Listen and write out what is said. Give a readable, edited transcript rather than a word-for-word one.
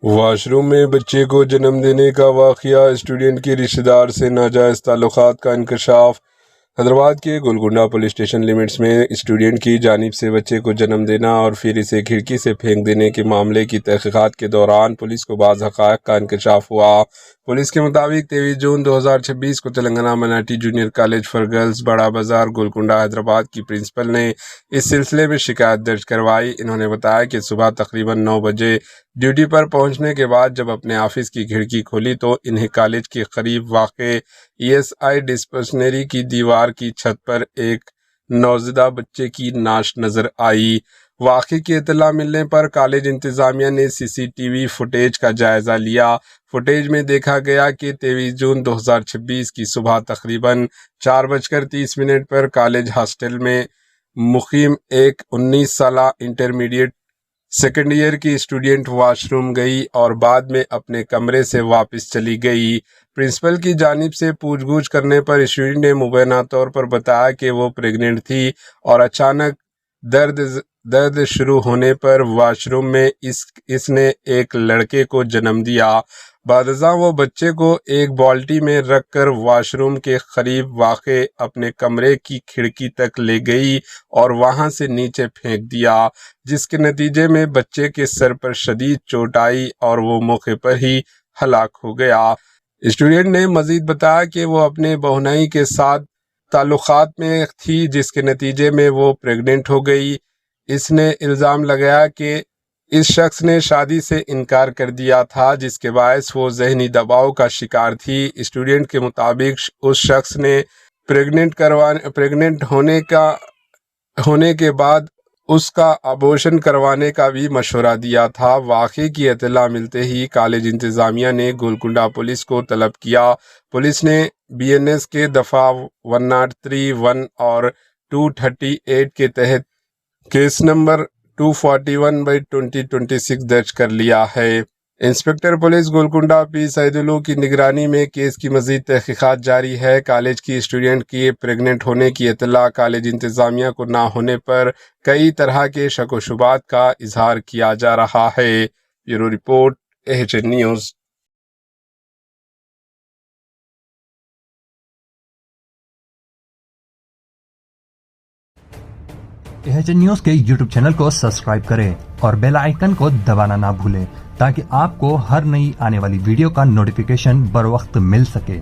Wash room میں بچے کو جنم دینے کا واقعہ، اسٹوڈنٹ کے رشتہ دار سے ناجائز تعلقات کا انکشاف۔ حیدرآباد کے گولکنڈہ پولیس اسٹیشن لمٹس میں اسٹوڈنٹ کی جانب سے بچے کو جنم دینا اور پھر اسے کھڑکی سے پھینک دینے کے معاملے کی تحقیقات کے دوران پولیس کو بعض حقائق کا انکشاف ہوا۔ پولیس کے مطابق 23 جون 2026 کو تلنگانہ مناٹی junior college for girls Bada Bazar Golconda Hyderabad کی پرنسپل نے اس سلسلے میں شکایت درج کروائی۔ انہوں نے بتایا کہ صبح تقریباً 9 بجے ڈیوٹی پر پہنچنے کے بعد جب اپنے آفس کی کھڑکی کھولی تو انہیں کالج کے قریب واقع ESI ڈسپنسری کی دیوار کی چھت پر ایک نوزائیدہ بچے کی نعش نظر آئی۔ واقعے کی اطلاع ملنے پر کالج انتظامیہ نے CCTV فوٹیج کا جائزہ لیا۔ فوٹیج میں دیکھا گیا کہ 23 جون 2026 کی صبح تقریباً 4:30 پر کالج ہاسٹل میں مقیم ایک 19 سالہ انٹرمیڈیٹ سیکنڈ ایئر کی اسٹوڈنٹ واش روم گئی اور بعد میں اپنے کمرے سے واپس چلی گئی۔ پرنسپل کی جانب سے پوچھ گچھ کرنے پر اسٹوڈنٹ نے مبینہ طور پر بتایا کہ وہ پریگننٹ تھی اور اچانک درد شروع ہونے پر واش روم میں اس نے ایک لڑکے کو جنم دیا۔ بعد ازاں وہ بچے کو ایک بالٹی میں رکھ کر واش روم کے قریب واقع اپنے کمرے کی کھڑکی تک لے گئی اور وہاں سے نیچے پھینک دیا، جس کے نتیجے میں بچے کے سر پر شدید چوٹ آئی اور وہ موقع پر ہی ہلاک ہو گیا۔ اسٹوڈنٹ نے مزید بتایا کہ وہ اپنے بہنوئی کے ساتھ تعلقات میں تھی، جس کے نتیجے میں وہ پریگننٹ ہو گئی۔ اس نے الزام لگایا کہ اس شخص نے شادی سے انکار کر دیا تھا، جس کے باعث وہ ذہنی دباؤ کا شکار تھی۔ اسٹوڈنٹ کے مطابق اس شخص نے پریگننٹ ہونے کے بعد اس کا ابورشن کروانے کا بھی مشورہ دیا تھا۔ واقعے کی اطلاع ملتے ہی کالج انتظامیہ نے گولکنڈہ پولیس کو طلب کیا۔ پولیس نے BNS کے دفعہ 103(1) اور 238 کے تحت کیس نمبر 241/2026 درج کر لیا ہے۔ انسپکٹر پولیس گولکنڈہ P سعیداللہ کی نگرانی میں کیس کی مزید تحقیقات جاری ہے۔ کالج کی اسٹوڈنٹ کی پریگننٹ ہونے کی اطلاع کالج انتظامیہ کو نہ ہونے پر کئی طرح کے شک و شبہات کا اظہار کیا جا رہا ہے۔ Bureau report AHN news. AHN news کے YouTube چینل کو سبسکرائب کریں اور بیل آئیکن کو دبانا نہ بھولیں تاکہ آپ کو ہر نئی آنے والی ویڈیو کا نوٹیفیکیشن بر وقت مل سکے۔